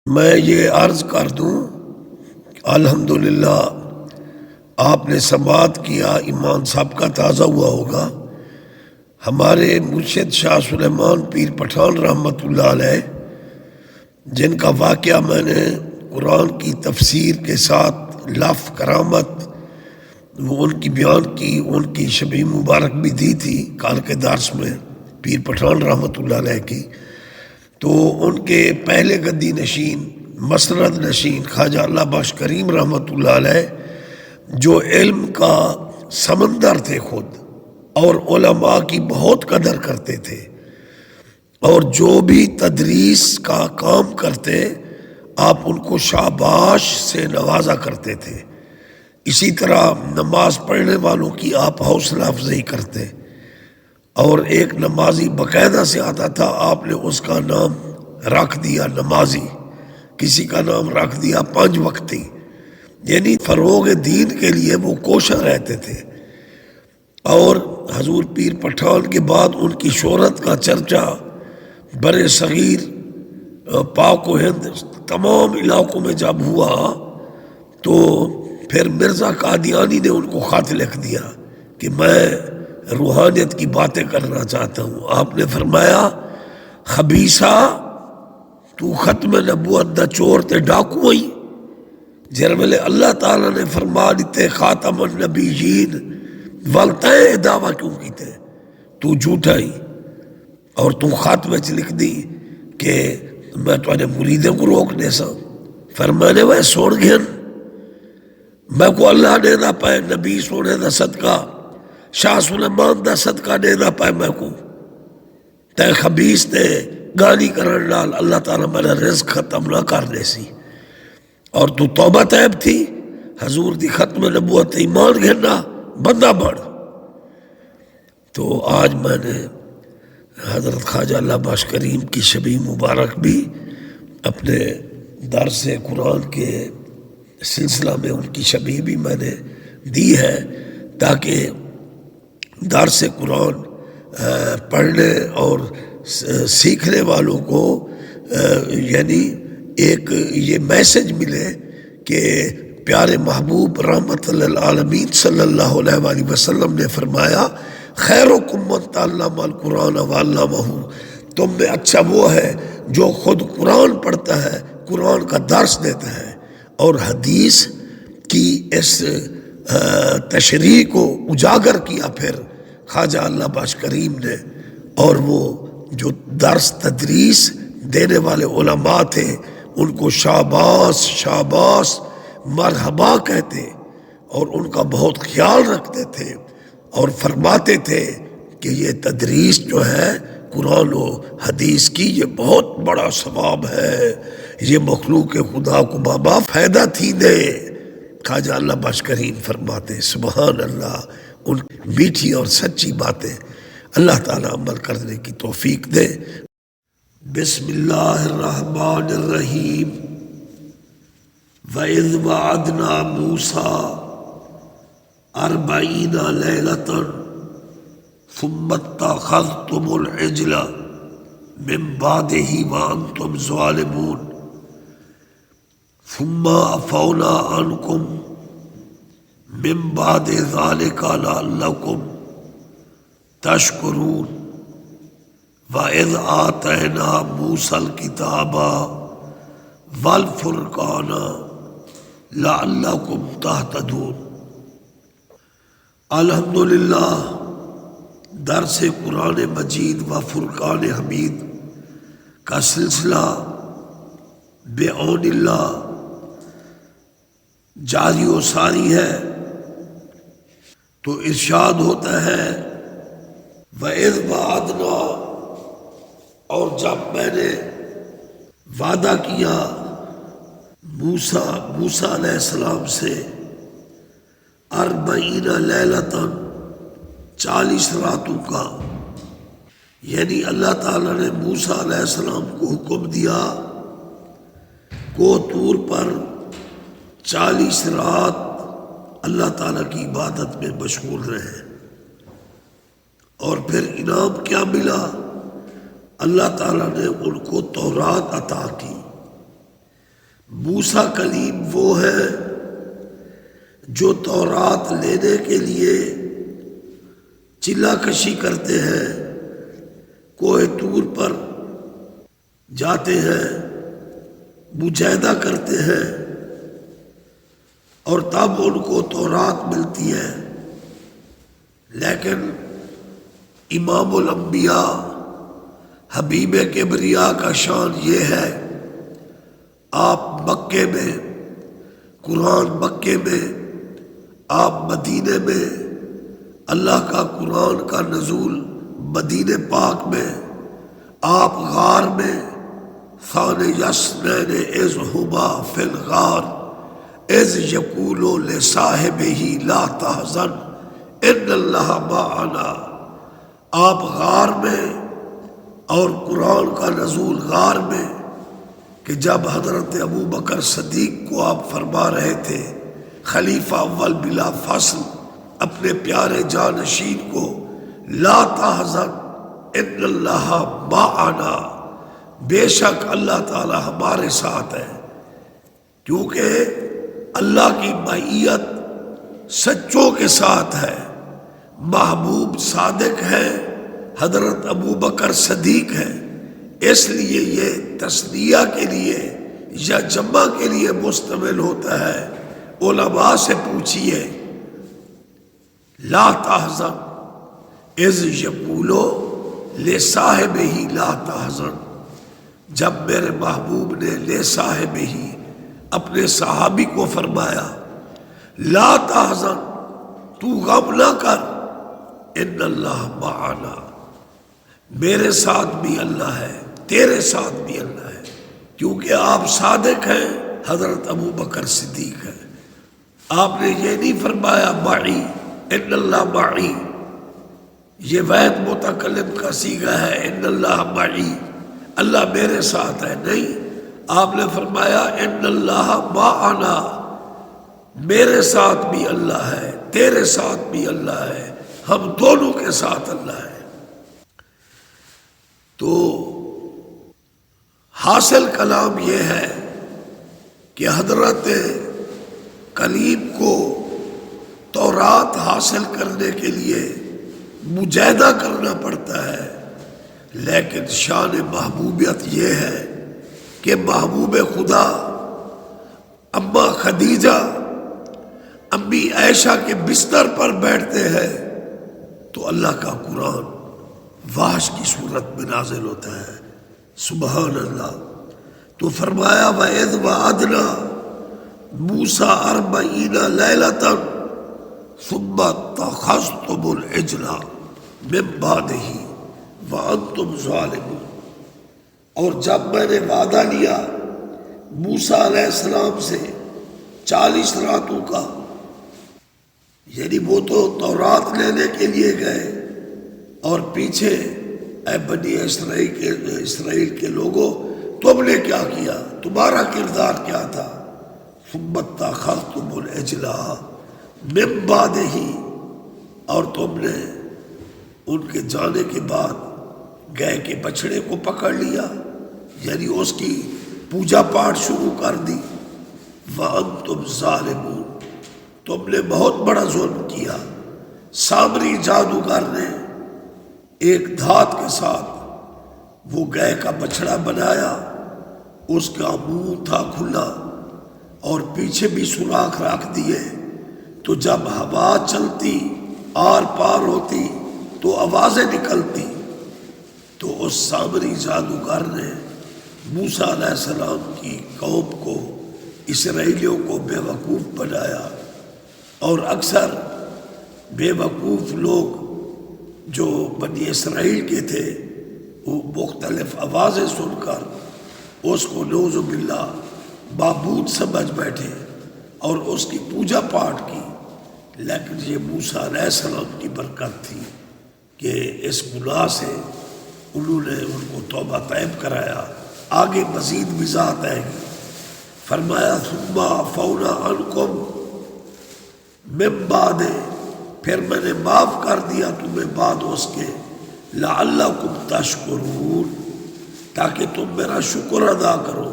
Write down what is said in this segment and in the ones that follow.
میں یہ عرض کر دوں، الحمدللہ آپ نے سماعت کیا، ایمان صاحب کا تازہ ہوا ہوگا۔ ہمارے مرشد شاہ سلیمان پیر پٹھان رحمۃ اللہ علیہ، جن کا واقعہ میں نے قرآن کی تفسیر کے ساتھ لفظ کرامت وہ ان کی بیان کی، ان کی شبیہ مبارک بھی دی تھی کال کے درس میں پیر پٹھان رحمۃ اللہ علیہ کی۔ تو ان کے پہلے گدی نشین مسند نشین خواجہ اللہ بخش کریم رحمۃ اللہ علیہ، جو علم کا سمندر تھے خود، اور علماء کی بہت قدر کرتے تھے، اور جو بھی تدریس کا کام کرتے آپ ان کو شاباش سے نوازا کرتے تھے۔ اسی طرح نماز پڑھنے والوں کی آپ حوصلہ افزائی کرتے، اور ایک نمازی باقاعدہ سے آتا تھا، آپ نے اس کا نام رکھ دیا نمازی، کسی کا نام رکھ دیا 5 وقتی، یعنی فروغ دین کے لیے وہ کوشاں رہتے تھے۔ اور حضور پیر پٹھان کے بعد ان کی شہرت کا چرچا بر صغیر، پاک و ہند تمام علاقوں میں جب ہوا، تو پھر مرزا قادیانی نے ان کو خط لکھ دیا کہ میں روحانیت کی باتیں کرنا چاہتا ہوں۔ آپ نے فرمایا، خبیثہ تو ختم نبوت دا چور تے ڈاکو ہوئی، جر ویلے اللہ تعالیٰ نے فرما دیتے خاتم النبیین ولتیں دعویٰ کیوں کیتے، تو جھوٹا ہی، اور تو خط میں لکھ دی کہ میں توانے مریدیں کو روک دے سا۔ فرمانے وہ سوڑ گھن، میں کو اللہ دے دا پائے، نبی سونے دا صدقہ، شاہ سلیمان دا صدقہ دے دا پائے، میں کو تے خبیث تے گالی کرن لال اللہ تعالیٰ میرا رزق ختم نہ کر دے سی، اور تو توبہ طیب تھی، حضور دی ختم نبوت ایمان گھننا بندہ بڑھ۔ تو آج میں نے حضرت خواجہ اللہ بخش کریم کی شبیہ مبارک بھی اپنے درس قرآن کے سلسلہ میں ان کی شبیہ بھی میں نے دی ہے، تاکہ درس قرآن پڑھنے اور سیکھنے والوں کو یعنی ایک یہ میسج ملے کہ پیارے محبوب رحمت للعالمین صلی اللہ علیہ وآلہ وسلم نے فرمایا، خیرکم من تعلم القرآن وعلمہ، تم میں اچھا وہ ہے جو خود قرآن پڑھتا ہے، قرآن کا درس دیتا ہے۔ اور حدیث کی اس تشریح کو اجاگر کیا پھر خواجہ اللہ بخش کریم نے، اور وہ جو درس تدریس دینے والے علماء تھے ان کو شاباش شاباش مرحبا کہتے، اور ان کا بہت خیال رکھتے تھے، اور فرماتے تھے کہ یہ تدریس جو ہے قرآن و حدیث کی یہ بہت بڑا ثواب ہے، یہ مخلوق خدا کو بابا فائدہ تھی دے۔ خواجہ اللہ بخش کریم فرماتے، سبحان اللہ، ان میٹھی اور سچی باتیں اللہ تعالیٰ عمل کرنے کی توفیق دے۔ بسم اللہ الرحمن الرحیم۔ وَإِذْ وَعَدْنَا مُوسَىٰ 40 لَيْلَةً ثُمَّ اتَّخَذْتُمُ الْعِجْلَ مِن بَعْدِهِ وَأَنْتُمْ ظَالِمُونَ ثُمَّ عَفَوْنَا عَنْكُمْ مِن بَعْدِ ذَلِكَ لَعَلَّكُمْ تَشْكُرُونَ وَإِذْ آتَيْنَا مُوسَى الْكِتَابَ وَالْفُرْقَانَ لَعَلَّكُمْ تَهْتَدُونَ۔ الحمدللہ درس قرآن مجید و فرقان حمید کا سلسلہ بعون اللہ جاری و ساری ہے۔ تو ارشاد ہوتا ہے، وَإِذْ وَعَدْنَا، اور جب میں نے وعدہ کیا موسیٰ علیہ السلام سے 40 لیلتاً 40 راتوں کا، یعنی اللہ تعالیٰ نے موسیٰ علیہ السلام کو حکم دیا کوہ طور پر 40 رات اللہ تعالیٰ کی عبادت میں مشغول رہے، اور پھر انعام کیا ملا؟ اللہ تعالیٰ نے ان کو تورات عطا کی، موسیٰ کلیم وہ ہیں جو تورات لینے کے لیے چلا کشی کرتے ہیں، کوہ طور پر جاتے ہیں، مجاہدہ کرتے ہیں، اور تب ان کو تورات ملتی ہے۔ لیکن امام الانبیاء حبیب کبریا کا شان یہ ہے، آپ مکے میں، قرآن مکے میں، آپ مدینے میں، اللہ کا قرآن کا نزول مدینے پاک میں، آپ غار میں، ثانی یسنین اذ ہما فی الغار اذ یقول لصاحبہ لا تحزن ان اللہ معنا، آپ غار میں اور قرآن کا نزول غار میں، کہ جب حضرت ابو بکر صدیق کو آپ فرما رہے تھے خلیفہ اول بلا فصل اپنے پیارے جانشین کو، لا تحزن ان اللہ معنا، بے شک اللہ تعالی ہمارے ساتھ ہے، کیونکہ اللہ کی معیت سچوں کے ساتھ ہے۔ محبوب صادق ہے، حضرت ابو بکر صدیق ہے، اس لیے یہ تثنیہ کے لیے یا جمع کے لیے مستعمل ہوتا ہے۔ علماء سے پوچھئے، لا تحزن اذ یقول لصاحبہ لا تحزن، جب میرے محبوب نے لصاحبہ اپنے صحابی کو فرمایا لا تحزن، تو غم نہ کر، ان اللہ معنا، میرے ساتھ بھی اللہ ہے، تیرے ساتھ بھی اللہ ہے، کیونکہ آپ صادق ہیں، حضرت ابو بکر صدیق ہیں۔ آپ نے یہ نہیں فرمایا معی، ان اللہ معی، یہ واحد متکلم کا صیغہ ہے، ان اللہ معی، اللہ میرے ساتھ ہے، نہیں، آپ نے فرمایا ان اللہ معنا، میرے ساتھ بھی اللہ ہے، تیرے ساتھ بھی اللہ ہے، ہم دونوں کے ساتھ اللہ ہے۔ تو حاصل کلام یہ ہے کہ حضرت کلیم کو تورات حاصل کرنے کے لیے مجاہدہ کرنا پڑتا ہے، لیکن شان محبوبیت یہ ہے کہ محبوب خدا اما خدیجہ امی عائشہ کے بستر پر بیٹھتے ہیں تو اللہ کا قرآن وحش کی صورت میں نازل ہوتا ہے، سبحان اللہ۔ تو فرمایا وَإِذْ وَعَدْنَا مُوسَىٰ 40 لَيْلَةً ثُمَّ اتَّخَذْتُمُ الْعِجْلَ مِن بَعْدِهِ وَأَنْتُمْ ظَالِمُونَ، اور جب میں نے وعدہ لیا موسیٰ علیہ السلام سے 40 راتوں کا، یعنی وہ تو تورات لینے کے لیے گئے، اور پیچھے اے بنی اسرائیل کے لوگوں، تم نے کیا کیا، تمہارا کردار کیا تھا، ثم اتخذتم العجل من بعدہ، اور تم نے ان کے جانے کے بعد گئے کے بچڑے کو پکڑ لیا، یعنی اس کی پوجا پاٹ شروع کر دی۔ وَأَنْتُمْ ظَالِمُونَ، تم نے بہت بڑا ظلم کیا۔ سامری جادوگر نے ایک دھات کے ساتھ وہ گائے کا بچڑا بنایا، اس کا منہ تھا کھلا اور پیچھے بھی سوراخ رکھ دیے، تو جب ہوا چلتی آر پار ہوتی تو آوازیں نکلتی، تو اس سامری جادوگر نے موسیٰ علیہ السلام کی قوم کو، اسرائیلیوں کو بے وقوف بنایا، اور اکثر بے وقوف لوگ جو بنی اسرائیل کے تھے وہ مختلف آوازیں سن کر اس کو نعوذ باللہ معبود سمجھ بیٹھے اور اس کی پوجا پاٹ کی۔ لیکن یہ موسیٰ علیہ السلام کی برکت تھی کہ اس گناہ سے انہوں نے ان کو توبہ طیب کرایا۔ آگے مزید وضاحت آئے گی۔ فرمایا ثم عفونا عنکم من بعد، پھر میں نے معاف کر دیا تمہیں بعد اس کے، لعلکم تشکرون، تاکہ تم میرا شکر ادا کرو۔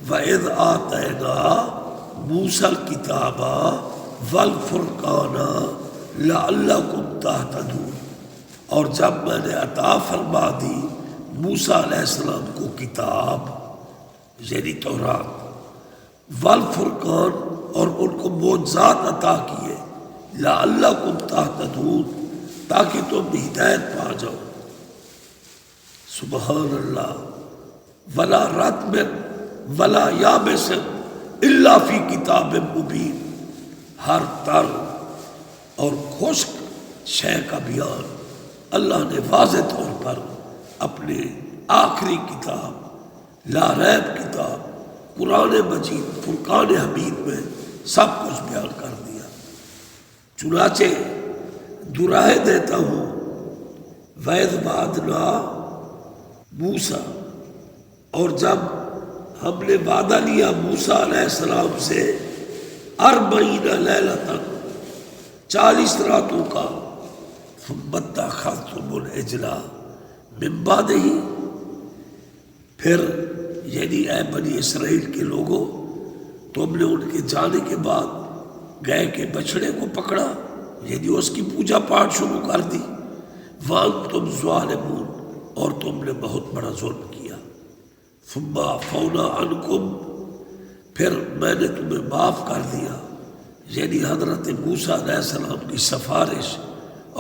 وَإِذْ آتَيْنَا مُوسَى الْكِتَابَ وَالْفُرْقَانَ لَعَلَّكُمْ تَهْتَدُونَ، اور جب میں نے عطا فرما دی موسیٰ علیہ السلام کو کتاب یعنی تورات، والفرقان اور ان کو معجزات عطا کیے، لعلکم تہتدون تاکہ تم ہدایت پا جاؤ۔ سبحان اللہ۔ ولا رطب ولا یابس الا فی کتاب مبین، ہر تر اور خشک شے کا بیان اللہ نے واضح طور پر اپنے آخری کتاب لا ریب کتاب قرآن مجید فرقان حمید میں سب کچھ بیان کر دیا۔ چنانچہ دہرائے دیتا ہوں، وَإِذْ بَعَثْنَا موسیٰ، اور جب ہم نے وعدہ لیا موسیٰ علیہ السلام سے 40 لیلۃ 40 راتوں کا، ثم اتخذتم العجل من بعدہ، پھر یعنی اے بنی اسرائیل کے لوگوں، تم نے ان کے جانے کے بعد گئے کے بچڑے کو پکڑا، یعنی اس کی پوجا پاٹ شروع کر دی، وانتم ظالمون، اور تم نے بہت بڑا ظلم کیا۔ ثم عفونا عنکم، پھر میں نے تمہیں معاف کر دیا، یعنی حضرت موسیٰ علیہ السلام کی سفارش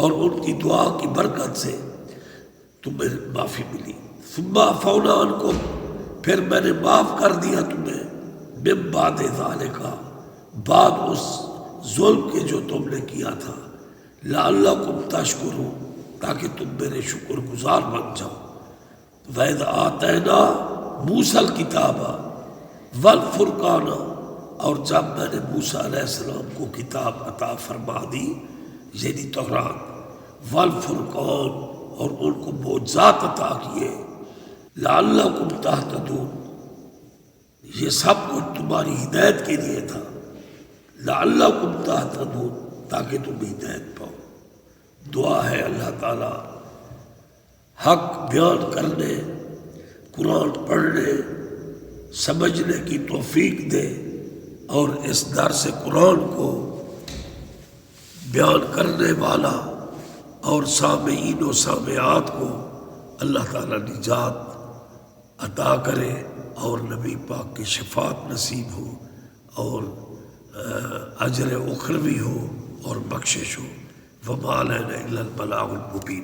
اور ان کی دعا کی برکت سے تمہیں معافی ملی۔ ثم عفونا عنکم، پھر میں نے معاف کر دیا تمہیں، من بعد ذالک، بعد اس ظلم کے جو تم نے کیا تھا، لعلکم تشکرون، تاکہ تم میرے شکر گزار بن جاؤ۔ وَإِذْ آتَيْنَا مُوسَى الْكِتَابَ وَالْفُرْقَانَ، اور جب میں نے موسیٰ علیہ السلام کو کتاب عطا فرما دی یعنی تورات، والفرقان، اور ان کو معجزات عطا کیے، لعلکم تہتدون، یہ سب کچھ تمہاری ہدایت کے لیے تھا، لعلکم تہتدون، تاکہ تم ہدایت پاؤ۔ دعا ہے اللہ تعالی حق بیان کرنے، قرآن پڑھنے، سمجھنے کی توفیق دے، اور اس درس قرآن کو بیان کرنے والا اور سامعین و سامعات کو اللہ تعالی نجات عطا کرے، اور نبی پاک کی شفاعت نصیب ہو، اور اجر اخروی ہو اور بخشش ہو۔ وما علینا الا البلاغ المبین۔